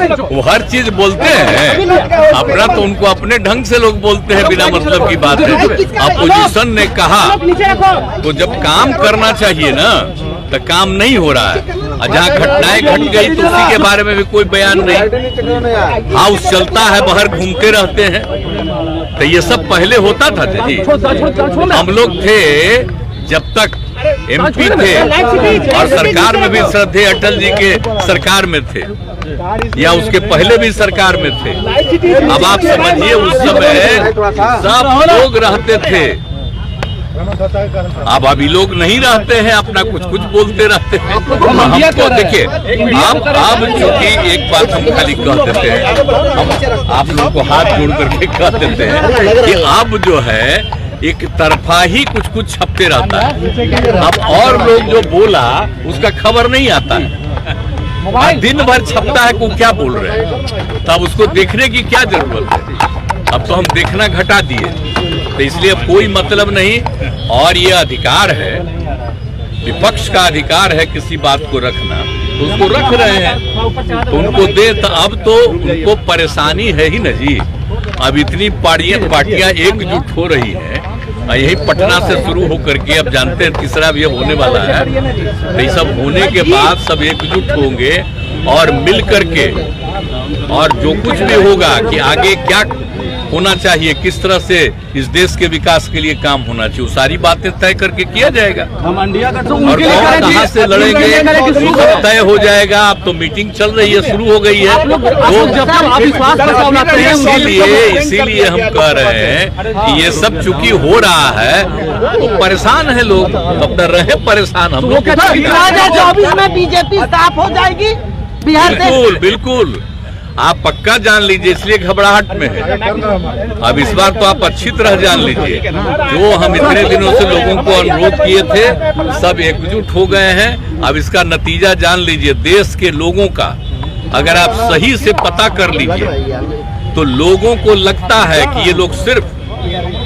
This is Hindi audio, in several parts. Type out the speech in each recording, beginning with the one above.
वो हर चीज बोलते हैं, अपना तो उनको अपने ढंग से लोग बोलते हैं, बिना मतलब की बात है। अपोजिशन ने कहा तो जब काम करना चाहिए ना, तो काम नहीं हो रहा है। और जहाँ घटनाएं घट गई तो उसी के बारे में भी कोई बयान नहीं। हाउस चलता है, बाहर घूमते रहते हैं। तो ये सब पहले होता था जी। हम लोग थे जब तक एमपी थे और सरकार में भी थे, अटल जी के सरकार में थे या उसके पहले भी सरकार में थे। अब आप समझिए उस समय सब लोग रहते थे, अब अभी लोग नहीं रहते हैं, अपना कुछ कुछ बोलते रहते हैं। हमको देखिए, आप चूंकि एक बात हम खाली कह देते हैं, हम आप लोगों को हाथ जोड़ करके कह देते हैं कि अब जो है एक तरफा ही कुछ कुछ छपते रहता है। अब और लोग जो बोला उसका खबर नहीं आता है, दिन भर छपता है को क्या बोल रहे हैं, तब उसको देखने की क्या जरूरत है। अब तो हम देखना घटा दिए, तो इसलिए कोई मतलब नहीं। और ये अधिकार है, विपक्ष का अधिकार है किसी बात को रखना, तो उसको रख रहे हैं, तो उनको दे। तो अब तो उनको परेशानी है ही न जी। अब इतनी पार्टियां एकजुट हो रही हैं, यही पटना से शुरू होकर के अब जानते हैं तीसरा भी होने वाला है। तो ये सब होने के बाद सब एकजुट होंगे और मिल करके, और जो कुछ भी होगा कि आगे क्या होना चाहिए, किस तरह से इस देश के विकास के लिए काम होना चाहिए, वो सारी बातें तय करके किया जाएगा। और कहाँ से लड़ेंगे वो सब तय हो जाएगा। अब तो मीटिंग चल रही है, शुरू हो गई है। इसीलिए हम कह रहे हैं कि ये सब चूंकि हो रहा है तो परेशान है लोग, तब न रहे परेशान हम लोग। 2024 में बीजेपी साफ हो जाएगी बिहार से। बिल्कुल बिल्कुल, आप पक्का जान लीजिए, इसलिए घबराहट में है। अब इस बार तो आप अच्छी तरह जान लीजिए, जो हम इतने दिनों से लोगों को अनुरोध किए थे सब एकजुट हो गए हैं। अब इसका नतीजा जान लीजिए देश के लोगों का। अगर आप सही से पता कर लीजिए तो लोगों को लगता है कि ये लोग सिर्फ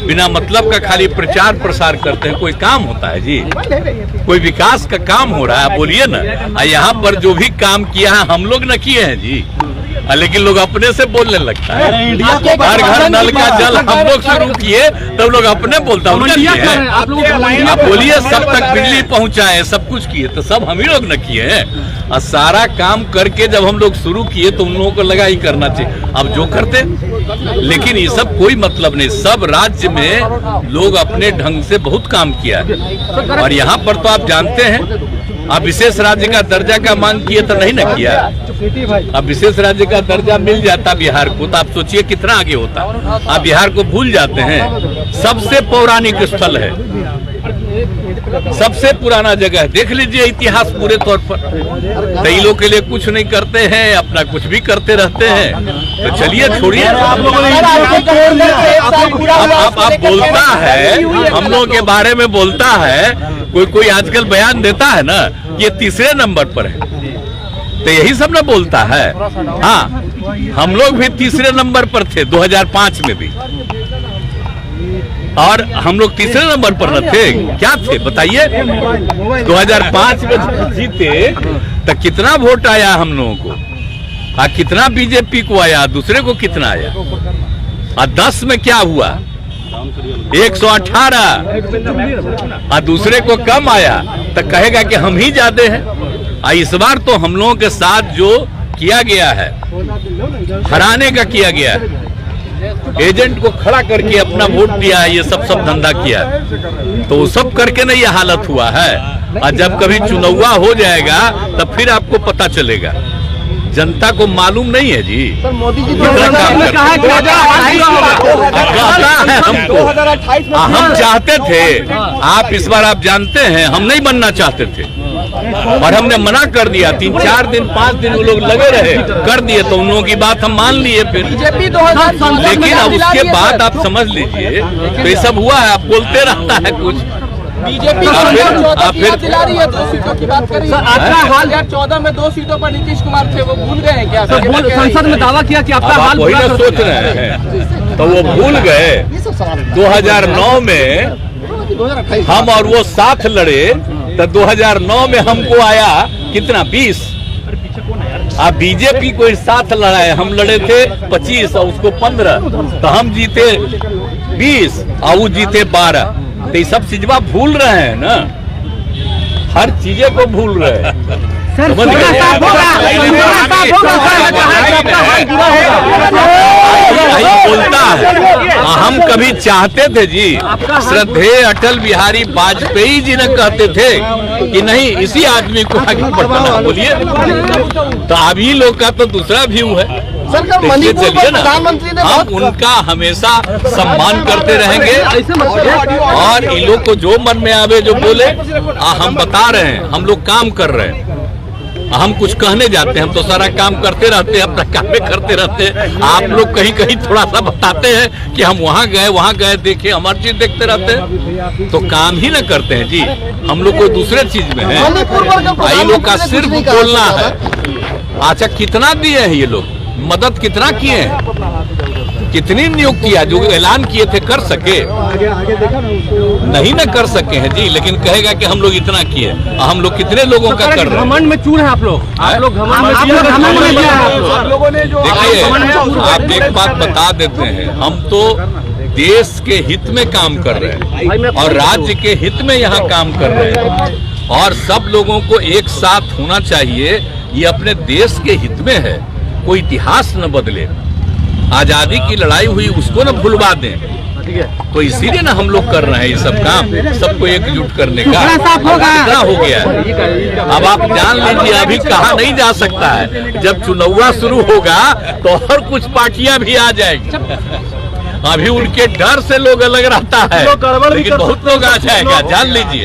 बिना मतलब का खाली प्रचार प्रसार करते हैं। कोई काम होता है जी, कोई विकास का काम हो रहा है, बोलिए ना। यहाँ पर जो भी काम किया है हम लोग न किए हैं जी, लेकिन लोग अपने से बोलने लगता है। हर घर नल का जल हम लोग शुरू किए, तब लोग अपने बोलता है। आप बोलिए सब तक बिजली पहुंचाए, सब कुछ किए, तो सब हम ही लोग न किए हैं। और सारा काम करके जब हम लोग शुरू किए तो उन लोगों को लगा ही करना चाहिए, अब जो करते। लेकिन ये सब कोई मतलब नहीं। सब राज्य में लोग अपने ढंग से बहुत काम किया है। और यहाँ पर तो आप जानते हैं, अब विशेष राज्य का दर्जा का मांग किए तो नहीं न किया। अब विशेष राज्य का दर्जा मिल जाता बिहार को तो आप सोचिए कितना आगे होता। आप बिहार को भूल जाते हैं, सबसे पौराणिक स्थल है, सबसे पुराना जगह है। देख लीजिए इतिहास पूरे तौर पर। कई लोग के लिए कुछ नहीं करते हैं, अपना कुछ भी करते रहते हैं। तो चलिए छोड़िए। आप बोलता है, हम लोगों के बारे में बोलता है, कोई आजकल बयान देता है ना, ये तीसरे नंबर पर है, तो यही सब ना बोलता है। हाँ, हम लोग भी तीसरे नंबर पर थे 2005 में भी, और हम लोग तीसरे नंबर पर न थे, क्या थे बताइए। 2005 में जीते तो कितना वोट आया हम लोगों को, कितना बीजेपी को आया, दूसरे को कितना आया। और 10 में क्या हुआ, 118, और दूसरे को कम आया, तो कहेगा कि हम ही ज्यादा हैं। इस बार तो हम लोगों के साथ जो किया गया है, हराने का किया गया है, एजेंट को खड़ा करके अपना वोट दिया है, ये सब धंधा किया है, तो सब करके नहीं ये हालत हुआ है। और जब कभी चुनाव हो जाएगा तब फिर आपको पता चलेगा। जनता को मालूम नहीं है जी। सर मोदी जी हमको, हम चाहते थे, आप इस बार आप जानते हैं हम नहीं बनना चाहते थे, और हमने मना कर दिया। 3-4 दिन 5 दिन वो लोग लगे रहे, कर दिए, तो उन लोगों की बात हम मान लिए फिर। लेकिन अब उसके बाद आप समझ लीजिए तो ये सब हुआ है। आप बोलते रहता है कुछ, बीजेपी दिला रही है 2 सीटों की बात करें। 2014 में 2 सीटों पर नीतीश कुमार थे, वो भूल गए हैं क्या? संसद में दावा किया कि आपका हाल वही ना सोच रहे हैं, तो वो भूल गए। 2009 में हम और वो साथ लड़े, तो 2009 में हमको आया कितना 20, आप बीजेपी को इस साथ लड़ाए, हम लड़े थे 25 और उसको 15, तो हम जीते 20 और वो जीते 12। तो ये सब चीजवा भूल रहे हैं ना, हर चीजें को भूल रहे हैं। समझ गए? बोलता है हम कभी चाहते थे जी, श्रद्धेय अटल बिहारी वाजपेयी जी ने कहते थे कि नहीं इसी आदमी को आगे बढ़ाना। बोलिए, तो अभी लोग का तो दूसरा व्यू है। देखिए चलिए ना, हम उनका हमेशा सम्मान करते रहेंगे और इन लोग को जो मन में आवे जो बोले, हम बता रहे हैं, हम लोग काम कर रहे हैं। हम कुछ कहने जाते हैं, हम तो सारा काम करते रहते हैं, अपना काम में करते रहते हैं। आप लोग कहीं कहीं थोड़ा सा बताते हैं कि हम वहाँ गए देखे, हमारी चीज देखते रहते हैं, तो काम ही ना करते हैं जी। हम लोग कोई दूसरे चीज में है, ये लोग का सिर्फ बोलना है। अच्छा कितना दिए हैं ये लोग, मदद कितना किए हैं, कितनी नियुक्तियां जो ऐलान किए थे कर सके? नहीं ना कर सके हैं जी, लेकिन कहेगा कि हम लोग इतना किए, हम लोग कितने लोगों का कर रहे हैं। घमंड में चूर है आप लोग घमंड में देखिए, आप एक बात बता देते हैं, हम तो देश के हित में काम कर रहे हैं और राज्य के हित में यहाँ काम कर रहे हैं, और सब लोगों को एक साथ होना चाहिए। ये अपने देश के हित में है, कोई इतिहास न बदले, आजादी की लड़ाई हुई उसको न भुलवा दें। तो इसीलिए ना हम लोग कर रहे हैं ये सब काम, सबको एकजुट करने का। कितना हो गया है, अब आप जान लीजिए, अभी कहा नहीं जा सकता है। जब चुनाव शुरू होगा तो और कुछ पार्टियां भी आ जाएगी। अभी उनके डर से लोग अलग रहता है, लेकिन बहुत लोग आ जाएगा, जान लीजिए।